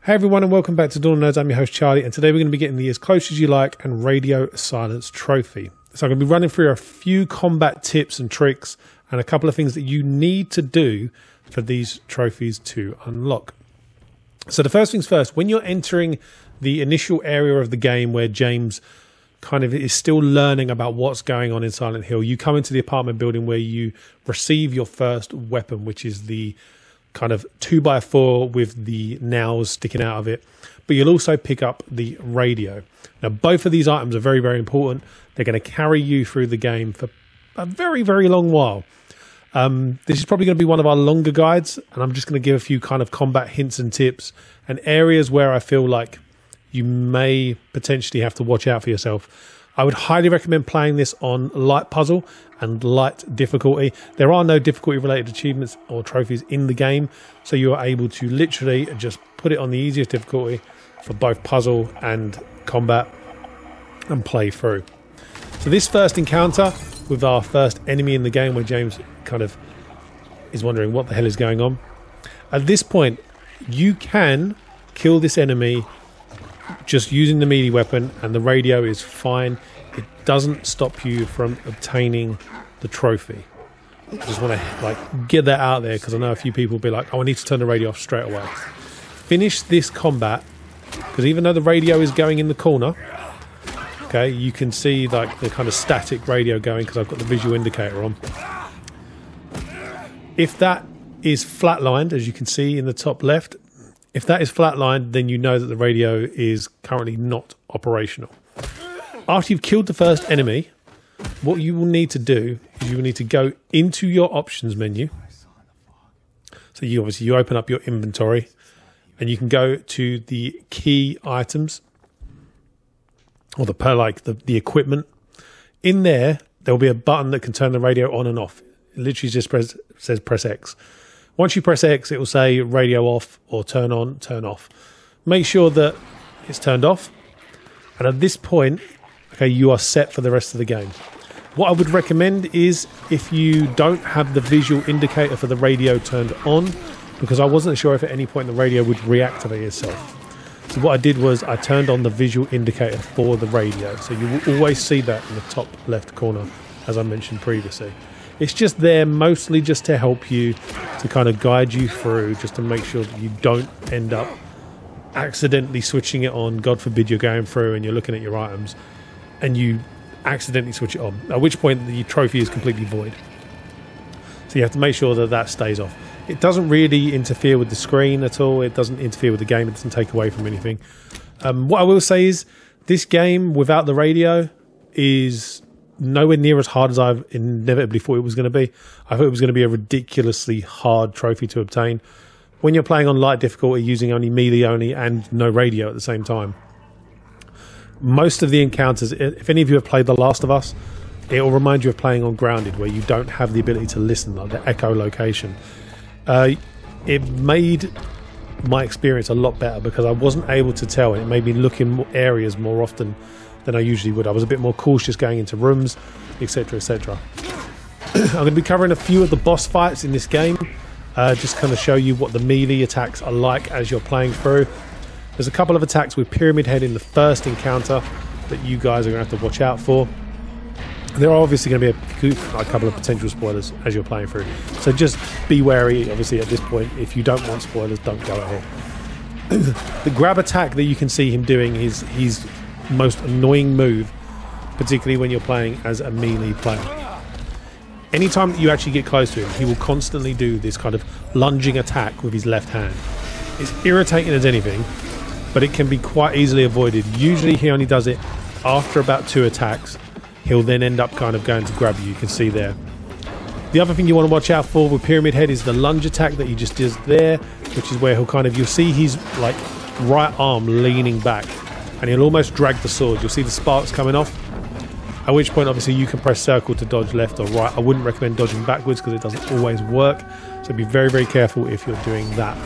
Hey everyone and welcome back to Dawn of Nerds. I'm your host Charlie, and today we're going to be getting the As Close As You Like and Radio Silence trophy. So I'm going to be running through a few combat tips and tricks and a couple of things that you need to do for these trophies to unlock. So the first things first, when you're entering the initial area of the game where James kind of is still learning about what's going on in Silent Hill, you come into the apartment building where you receive your first weapon, which is the kind of 2x4 with the nails sticking out of it, but you'll also pick up the radio. Now both of these items are very, very important. They're going to carry you through the game for a very, very long while. This is probably going to be one of our longer guides, and I'm just going to give a few kind of combat hints and tips and areas where I feel like you may potentially have to watch out for yourself. I would highly recommend playing this on light puzzle and light difficulty. There are no difficulty related achievements or trophies in the game, so you are able to literally just put it on the easiest difficulty for both puzzle and combat and play through. So this first encounter with our first enemy in the game, where James kind of is wondering what the hell is going on. At this point, you can kill this enemy just using the melee weapon, and the radio is fine. It doesn't stop you from obtaining the trophy. I just want to get that out there, because I know a few people will be like, oh, I need to turn the radio off straight away. Finish this combat, because even though the radio is going in the corner, okay, you can see like the kind of static radio going because I've got the visual indicator on. If that is flatlined, as you can see in the top left, if that is flatlined, then you know that the radio is currently not operational. After you've killed the first enemy, what you will need to do is you will need to go into your options menu. So you open up your inventory, and you can go to the key items, or the equipment. In there will be a button that can turn the radio on and off. It literally just says press X. Once you press X, it will say radio off or turn on, turn off. Make sure that it's turned off. And at this point, okay, you are set for the rest of the game. What I would recommend is, if you don't have the visual indicator for the radio turned on, because I wasn't sure if at any point the radio would reactivate itself. So what I did was I turned on the visual indicator for the radio. So you will always see that in the top left corner, as I mentioned previously. It's just there mostly just to help you, to kind of guide you through, just to make sure that you don't end up accidentally switching it on. God forbid you're going through and you're looking at your items and you accidentally switch it on, at which point the trophy is completely void. So you have to make sure that that stays off. It doesn't really interfere with the screen at all. It doesn't interfere with the game. It doesn't take away from anything. What I will say is, this game without the radio is nowhere near as hard as I've inevitably thought it was going to be. I thought it was going to be a ridiculously hard trophy to obtain when you're playing on light difficulty, using only melee only and no radio at the same time. Most of the encounters, if any of you have played The Last of Us, it will remind you of playing on Grounded, where you don't have the ability to listen, like the echolocation. It made my experience a lot better because I wasn't able to tell, and it made me look in areas more often than I usually would. I was a bit more cautious going into rooms, etc, etc. I'm going to be covering a few of the boss fights in this game, just kind of show you what the melee attacks are like as you're playing through. There's a couple of attacks with Pyramid Head in the first encounter that you guys are going to have to watch out for. There are obviously going to be a couple of potential spoilers as you're playing through, so just be wary. Obviously at this point, if you don't want spoilers, don't go ahead. The grab attack that you can see him doing is his most annoying move, particularly when you're playing as a melee player. Anytime that you actually get close to him, he will constantly do this kind of lunging attack with his left hand. It's irritating as anything, but it can be quite easily avoided. Usually he only does it after about 2 attacks. He'll then end up kind of going to grab you. You can see there. The other thing you want to watch out for with Pyramid Head is the lunge attack that he just does there, which is where he'll kind of, you'll see his like right arm leaning back, and he'll almost drag the sword. You'll see the sparks coming off, at which point obviously you can press circle to dodge left or right. I wouldn't recommend dodging backwards because it doesn't always work, so be very, very careful if you're doing that.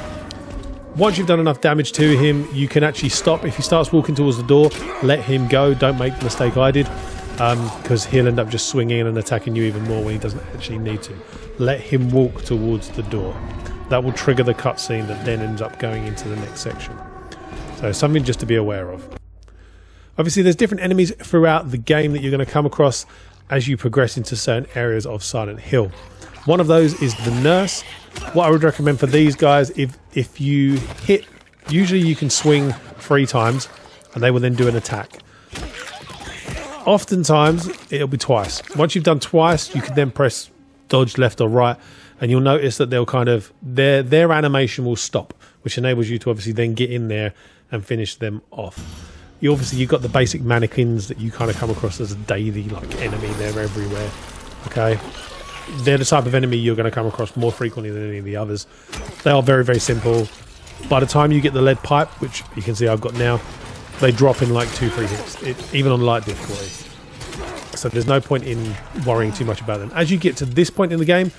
Once you've done enough damage to him, you can actually stop. If he starts walking towards the door, let him go. Don't make the mistake I did, because he'll end up just swinging and attacking you even more when he doesn't actually need to. Let him walk towards the door. That will trigger the cutscene that then ends up going into the next section. So something just to be aware of. Obviously, there's different enemies throughout the game that you're going to come across as you progress into certain areas of Silent Hill. One of those is the nurse. What I would recommend for these guys, if you hit, usually you can swing 3 times and they will then do an attack. Oftentimes it'll be twice. Once you've done twice, you can then press dodge left or right, and you'll notice that they'll kind of their animation will stop, which enables you to obviously then get in there and finish them off. You've got the basic mannequins that you kind of come across as a daily like enemy. They're everywhere. Okay, they're the type of enemy you're going to come across more frequently than any of the others. They are very, very simple. By the time you get the lead pipe, which you can see I've got now, they drop in like 2-3 hits, even on light difficulty. So there's no point in worrying too much about them. As you get to this point in the game,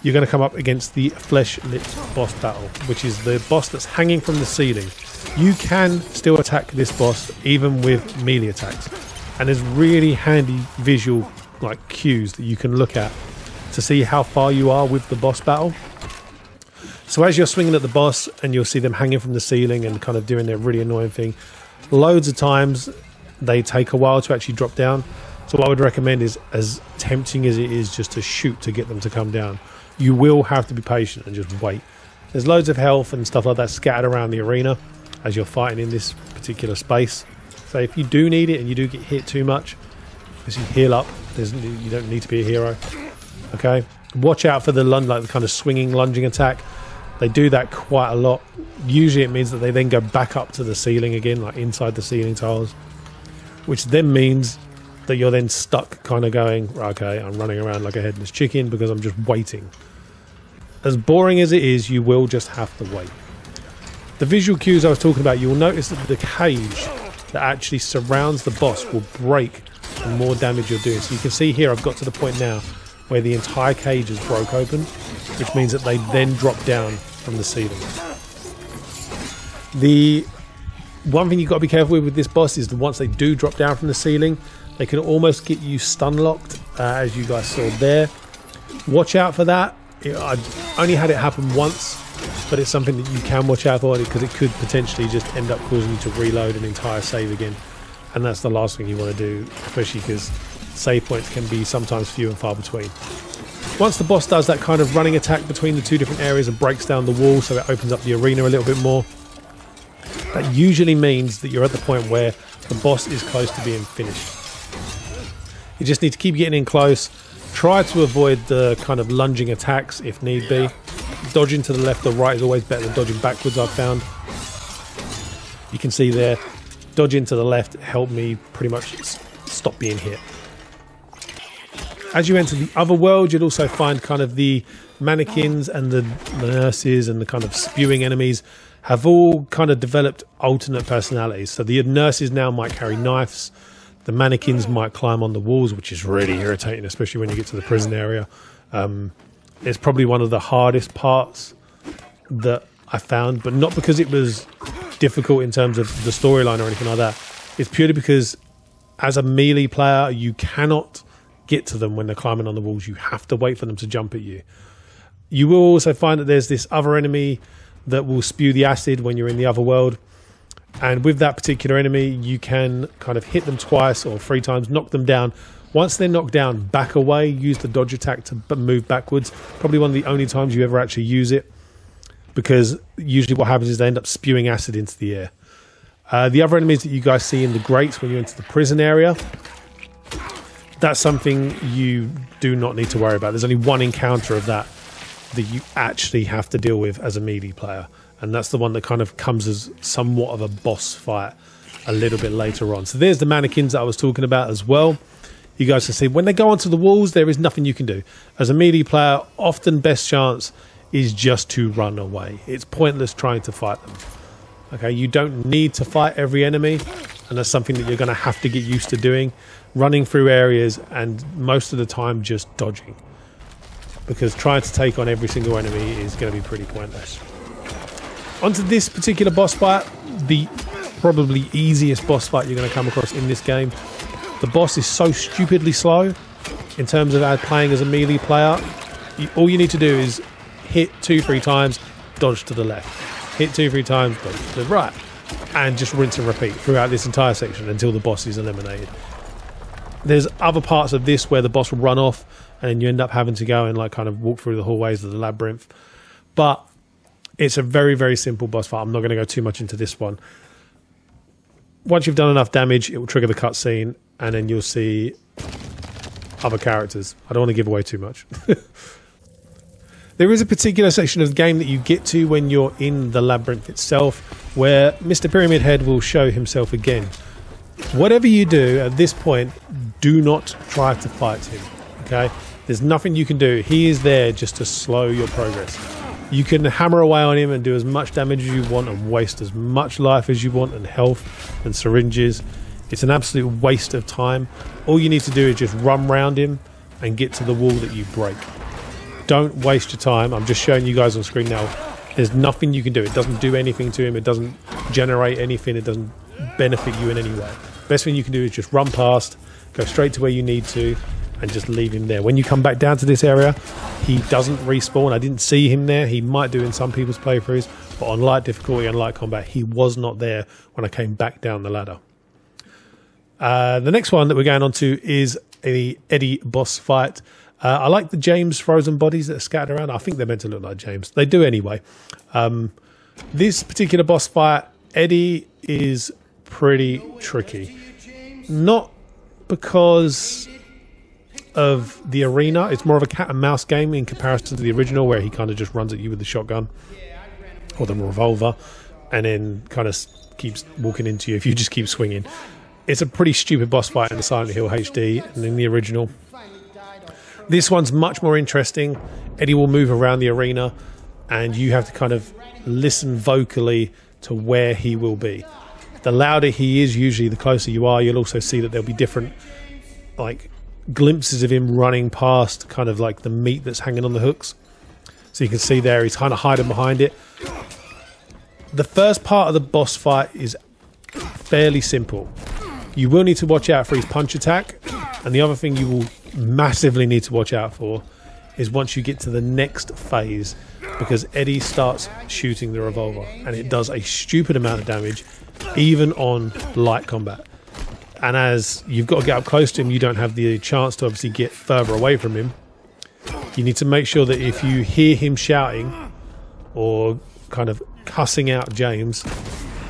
you're going to come up against the Flesh Lips boss battle, which is the boss that's hanging from the ceiling. You can still attack this boss even with melee attacks, and there's really handy visual like cues that you can look at to see how far you are with the boss battle. So as you're swinging at the boss and you'll see them hanging from the ceiling and kind of doing their really annoying thing, loads of times they take a while to actually drop down. So what I would recommend is, as tempting as it is just to shoot to get them to come down, you will have to be patient and just wait. There's loads of health and stuff like that scattered around the arena as you're fighting in this particular space. So if you do need it and you do get hit too much, as you heal up, you don't need to be a hero. Okay, watch out for the kind of swinging lunging attack. They do that quite a lot. Usually it means that they then go back up to the ceiling again, like inside the ceiling tiles, which then means that you're then stuck kind of going, okay, I'm running around like a headless chicken because I'm just waiting. As boring as it is, you will just have to wait. The visual cues I was talking about, you'll notice that the cage that actually surrounds the boss will break the more damage you're doing. So you can see here I've got to the point now where the entire cage is broke open, which means that they then drop down from the ceiling. The one thing you've got to be careful with this boss is that once they do drop down from the ceiling, they can almost get you stun locked, as you guys saw there. Watch out for that. I've only had it happen once, but it's something that you can watch out for because it could potentially just end up causing you to reload an entire save again, and that's the last thing you want to do, especially because save points can be sometimes few and far between. Once the boss does that kind of running attack between the 2 different areas and breaks down the wall so it opens up the arena a little bit more, that usually means that you're at the point where the boss is close to being finished. You just need to keep getting in close, try to avoid the kind of lunging attacks if need be. Dodging to the left or right is always better than dodging backwards, I've found. You can see there, dodging to the left helped me pretty much stop being hit. As you enter the other world, you'll also find kind of the mannequins and the nurses and the kind of spewing enemies have all kind of developed alternate personalities. So the nurses now might carry knives. The mannequins might climb on the walls, which is really irritating, especially when you get to the prison area. It's probably one of the hardest parts that I found, but not because it was difficult in terms of the storyline or anything like that. It's purely because as a melee player, you cannot get to them when they're climbing on the walls. You have to wait for them to jump at you. You will also find that there's this other enemy that will spew the acid when you're in the other world. And with that particular enemy, you can kind of hit them twice or 3 times, knock them down. Once they're knocked down, back away, use the dodge attack to move backwards. Probably one of the only times you ever actually use it, because usually what happens is they end up spewing acid into the air. The other enemies that you guys see in the grates when you enter the prison area, that's something you do not need to worry about. There's only one encounter of that you actually have to deal with as a melee player, and that's the one that kind of comes as somewhat of a boss fight a little bit later on. So there's the mannequins that I was talking about as well. You guys can see when they go onto the walls, there is nothing you can do. As a melee player, often best chance is just to run away. It's pointless trying to fight them. Okay, you don't need to fight every enemy, and that's something that you're going to have to get used to doing. Running through areas and most of the time just dodging, because trying to take on every single enemy is going to be pretty pointless. Onto this particular boss fight, the probably easiest boss fight you're going to come across in this game. The boss is so stupidly slow in terms of playing as a melee player. All you need to do is hit 2-3 times, dodge to the left. Hit 2-3 times, dodge to the right. and just rinse and repeat throughout this entire section until the boss is eliminated. There's other parts of this where the boss will run off and then you end up having to go and like kind of walk through the hallways of the labyrinth. But it's a very, very simple boss fight. I'm not going to go too much into this one. Once you've done enough damage, it will trigger the cutscene and then you'll see other characters. I don't want to give away too much. There is a particular section of the game that you get to when you're in the labyrinth itself where Mr. Pyramid Head will show himself again. Whatever you do at this point, do not try to fight him, okay? There's nothing you can do. He is there just to slow your progress. You can hammer away on him and do as much damage as you want and waste as much life as you want and health and syringes. It's an absolute waste of time. All you need to do is just run round him and get to the wall that you break. Don't waste your time. I'm just showing you guys on screen now. There's nothing you can do. It doesn't do anything to him. It doesn't generate anything. It doesn't benefit you in any way. Best thing you can do is just run past, go straight to where you need to, and just leave him there. When you come back down to this area, he doesn't respawn. I didn't see him there. He might do in some people's playthroughs, but on light difficulty and light combat, he was not there when I came back down the ladder. The next one that we're going on to is the Eddie boss fight. I like the James frozen bodies that are scattered around. I think they're meant to look like James. They do anyway. This particular boss fight, Eddie is pretty tricky. Not because of the arena. It's more of a cat and mouse game in comparison to the original where he kind of just runs at you with the shotgun or the revolver and then kind of keeps walking into you if you just keep swinging. It's a pretty stupid boss fight in the Silent Hill HD and in the original. This one's much more interesting. Eddie will move around the arena and you have to kind of listen vocally to where he will be. The louder he is, usually the closer you are. You'll also see that there'll be different like glimpses of him running past kind of like the meat that's hanging on the hooks. So you can see there he's kind of hiding behind it. The first part of the boss fight is fairly simple. You will need to watch out for his punch attack, and the other thing you will massively need to watch out for is once you get to the next phase, because Eddie starts shooting the revolver and it does a stupid amount of damage even on light combat. And as you've got to get up close to him, you don't have the chance to obviously get further away from him. You need to make sure that if you hear him shouting or kind of cussing out James,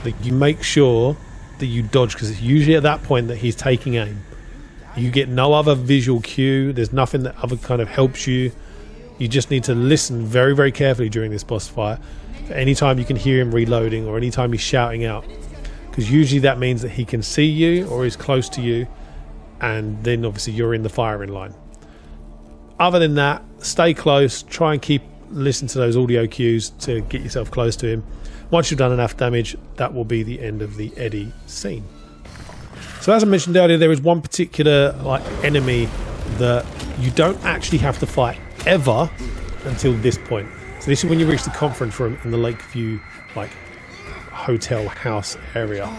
that you make sure that you dodge, because it's usually at that point that he's taking aim. You get no other visual cue. There's nothing that other kind of helps you. You just need to listen very, very carefully during this boss fight for any time you can hear him reloading or any time he's shouting out, because usually that means that he can see you or is close to you, and then obviously you're in the firing line. Other than that, stay close. Try and listen to those audio cues to get yourself close to him. Once you've done enough damage, that will be the end of the Eddie scene. So as I mentioned earlier, there is one particular enemy that you don't actually have to fight ever until this point. So this is when you reach the conference room in the Lakeview hotel house area.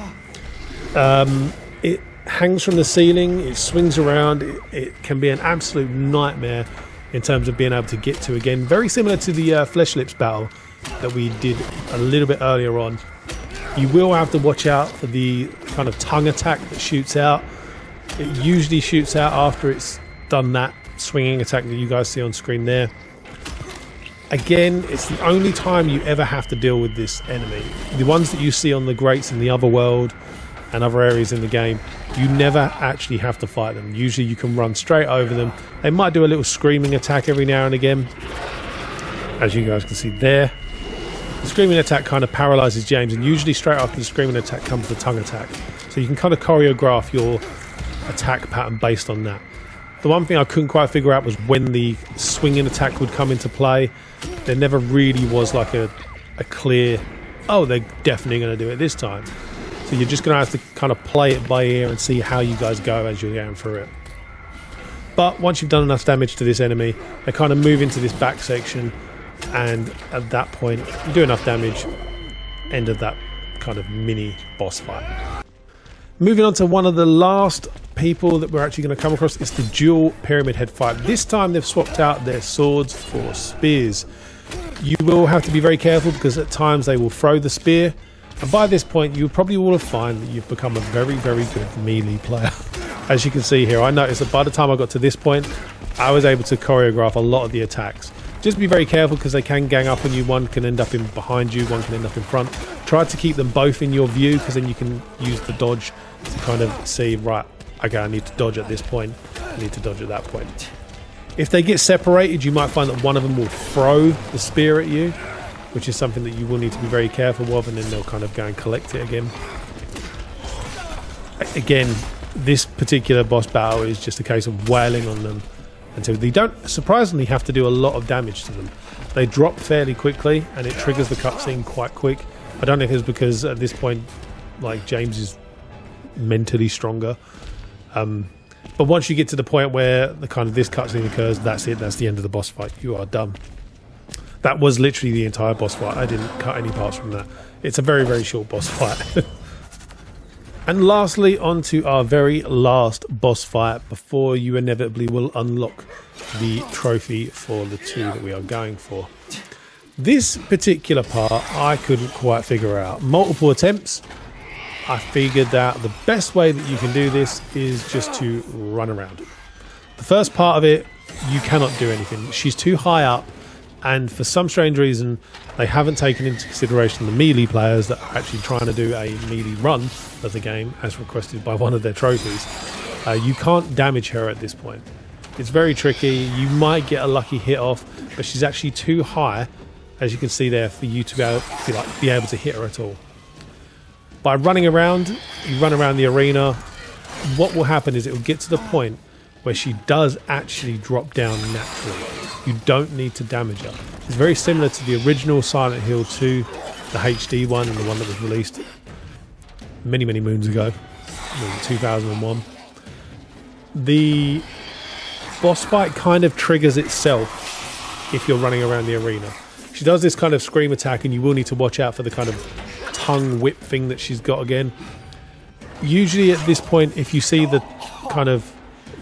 It hangs from the ceiling, it swings around, it can be an absolute nightmare in terms of being able to get to again. Very similar to the Flesh Lips battle that we did a little bit earlier on. You will have to watch out for the kind of tongue attack that shoots out. It usually shoots out after it's done that swinging attack that you guys see on screen there. Again, it's the only time you ever have to deal with this enemy. The ones that you see on the grates in the other world and other areas in the game, you never actually have to fight them. Usually you can run straight over them. They might do a little screaming attack every now and again, as you guys can see there. The screaming attack kind of paralyzes James, and usually straight after the screaming attack comes the tongue attack. So you can kind of choreograph your attack pattern based on that. The one thing I couldn't quite figure out was when the swinging attack would come into play. There never really was like a clear, oh, they're definitely going to do it this time. So you're just going to have to kind of play it by ear and see how you guys go as you're going through it. But once you've done enough damage to this enemy, they kind of move into this back section, and at that point, you do enough damage, end of that kind of mini boss fight. Moving on to one of the last people that we're actually going to come across is the dual Pyramid Head fight. This time they've swapped out their swords for spears. You will have to be very careful because at times they will throw the spear, And by this point, you probably will have found that you've become a very, very good melee player. As you can see here, I noticed that by the time I got to this point, I was able to choreograph a lot of the attacks. Just be very careful because they can gang up on you. One can end up in behind you, one can end up in front. Try to keep them both in your view because then you can use the dodge to kind of see, right, okay, I need to dodge at this point, I need to dodge at that point. If they get separated, you might find that one of them will throw the spear at you, which is something that you will need to be very careful of, and then they'll kind of go and collect it again. Again, this particular boss battle is just a case of wailing on them until they don't surprisingly have to do a lot of damage to them. They drop fairly quickly and it triggers the cutscene quite quick. I don't know if it's because at this point like James is mentally stronger, but once you get to the point where the kind of this cutscene occurs, that's it, that's the end of the boss fight. You are done. That was literally the entire boss fight. I didn't cut any parts from that. It's a very, very short boss fight. And lastly, on to our very last boss fight before you inevitably will unlock the trophy for the 2 that we are going for. This particular part I couldn't quite figure out. Multiple attempts. I figured out the best way that you can do this is just to run around. The first part of it, you cannot do anything. She's too high up, and for some strange reason they haven't taken into consideration the melee players that are actually trying to do a melee run of the game as requested by one of their trophies. You can't damage her at this point. It's very tricky. You might get a lucky hit off, but she's actually too high, as you can see there, for you to be able to hit her at all. By running around, you run around the arena, what will happen is it will get to the point where she does actually drop down naturally. You don't need to damage her. It's very similar to the original Silent Hill 2, the HD one, and the one that was released many, many moons ago, 2001. The boss fight kind of triggers itself if you're running around the arena. She does this kind of scream attack, and you will need to watch out for the kind of tongue whip thing that she's got again. Usually at this point, if you see the kind of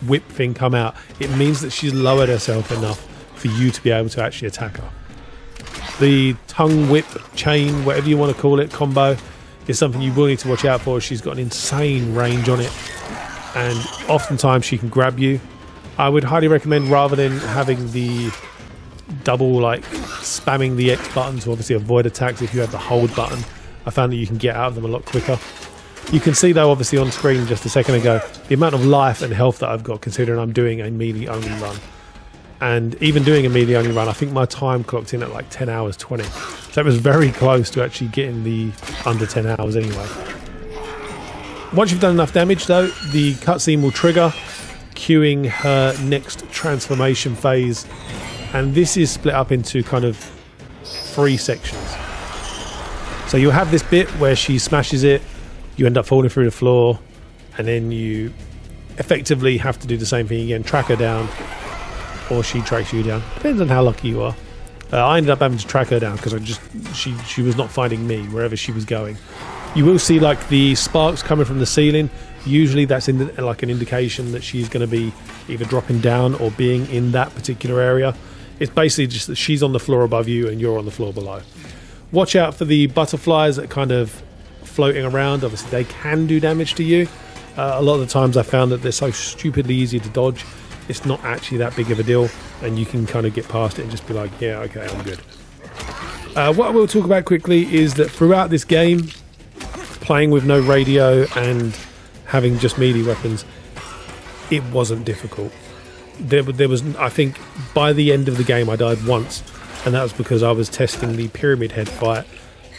whip thing come out, it means that she's lowered herself enough for you to be able to actually attack her. The tongue whip, chain, whatever you want to call it, combo is something you will need to watch out for. She's got an insane range on it, and oftentimes she can grab you. I would highly recommend, rather than having the double like spamming the X button to obviously avoid attacks, if you have the hold button, I found that you can get out of them a lot quicker. You can see though obviously on screen just a second ago the amount of life and health that I've got, considering I'm doing a melee only run. And even doing a melee only run, I think my time clocked in at like 10 hours 20. So it was very close to actually getting the under 10 hours anyway. Once you've done enough damage though, the cutscene will trigger, queuing her next transformation phase. And this is split up into kind of 3 sections. So you'll have this bit where she smashes it, you end up falling through the floor, and then you effectively have to do the same thing again, track her down, or she tracks you down. Depends on how lucky you are. I ended up having to track her down because she was not finding me wherever she was going. You will see like the sparks coming from the ceiling. Usually that's like an indication that she's going to be either dropping down or being in that particular area. It's basically just that she's on the floor above you and you're on the floor below. Watch out for the butterflies that kind of floating around. Obviously they can do damage to you. A lot of the times I found that they're so stupidly easy to dodge, it's not actually that big of a deal, and you can kind of get past it and just be like, yeah, okay, I'm good. What I will talk about quickly is that throughout this game, playing with no radio and having just melee weapons, it wasn't difficult. There was, I think, by the end of the game I died once, and that was because I was testing the Pyramid Head fight.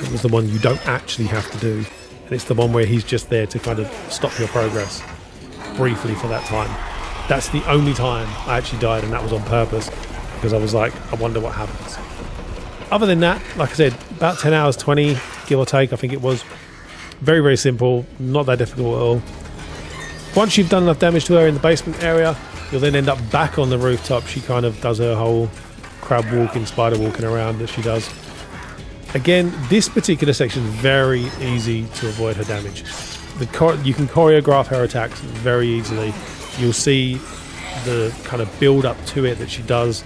It was the one you don't actually have to do, and it's the one where he's just there to kind of stop your progress briefly for that time. That's the only time I actually died, and that was on purpose, because I was like, I wonder what happens. Other than that, like I said, about 10 hours 20, give or take, I think it was. Very, very simple, not that difficult at all. Once you've done enough damage to her in the basement area, you'll then end up back on the rooftop. She kind of does her whole crab walking, spider walking around that she does. Again, this particular section is very easy to avoid her damage. You can choreograph her attacks very easily. You'll see the kind of build up to it that she does,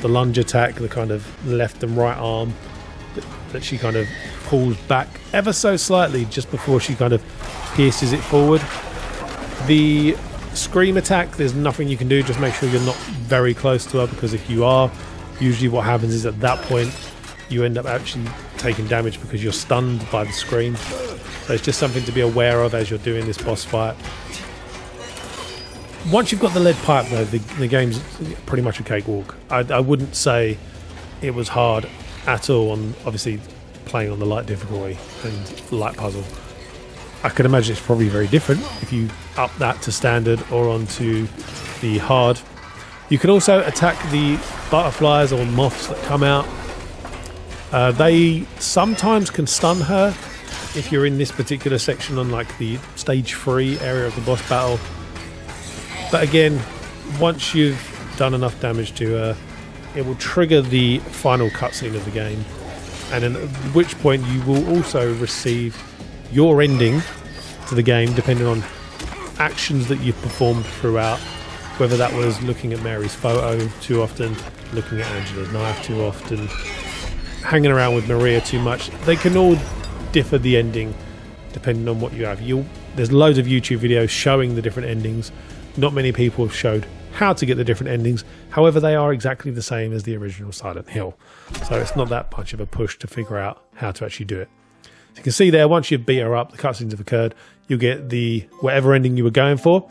the lunge attack, the kind of left and right arm. that she kind of pulls back ever so slightly just before she kind of pierces it forward. The scream attack, there's nothing you can do, just make sure you're not very close to her, because if you are, usually what happens is at that point you end up actually taking damage because you're stunned by the scream. So it's just something to be aware of as you're doing this boss fight. Once you've got the lead pipe though, the game's pretty much a cakewalk. I wouldn't say it was hard at all on, obviously, playing on the light difficulty and light puzzle. I can imagine it's probably very different if you up that to standard or onto the hard. You can also attack the butterflies or moths that come out. They sometimes can stun her if you're in this particular section on like the stage 3 area of the boss battle. But again, once you've done enough damage to her, it will trigger the final cutscene of the game, and then at which point you will also receive your ending to the game, depending on actions that you've performed throughout, whether that was looking at Mary's photo too often, looking at Angela's knife too often, hanging around with Maria too much. They can all differ the ending depending on what you have. There's loads of YouTube videos showing the different endings. Not many people have showed how to get the different endings. However, they are exactly the same as the original Silent Hill. So it's not that much of a push to figure out how to actually do it. So you can see there, once you've beat her up, the cutscenes have occurred, you'll get the whatever ending you were going for,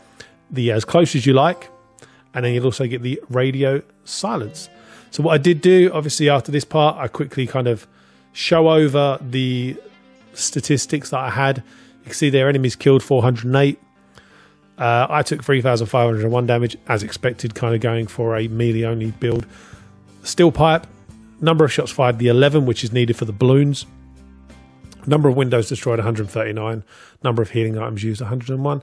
the as close as you like, and then you'll also get the radio silence. So what I did do, obviously after this part, I quickly kind of show over the statistics that I had. You can see there, enemies killed 408. I took 3,501 damage, as expected, kind of going for a melee-only build. Steel pipe, number of shots fired, the 11, which is needed for the balloons. Number of windows destroyed, 139. Number of healing items used, 101.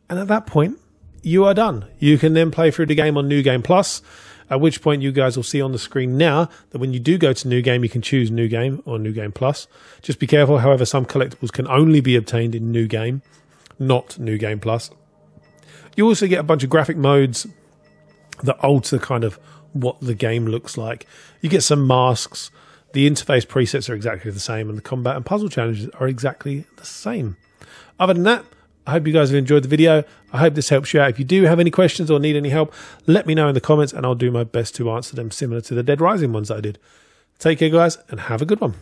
And at that point, you are done. You can then play through the game on New Game Plus, at which point you guys will see on the screen now that when you do go to New Game, you can choose New Game or New Game Plus. Just be careful, however, some collectibles can only be obtained in New Game, not New Game Plus. You also get a bunch of graphic modes that alter kind of what the game looks like. You get some masks. The interface presets are exactly the same, and the combat and puzzle challenges are exactly the same. Other than that, I hope you guys have enjoyed the video. I hope this helps you out. If you do have any questions or need any help, let me know in the comments, and I'll do my best to answer them, similar to the Dead Rising ones that I did. Take care, guys, and have a good one.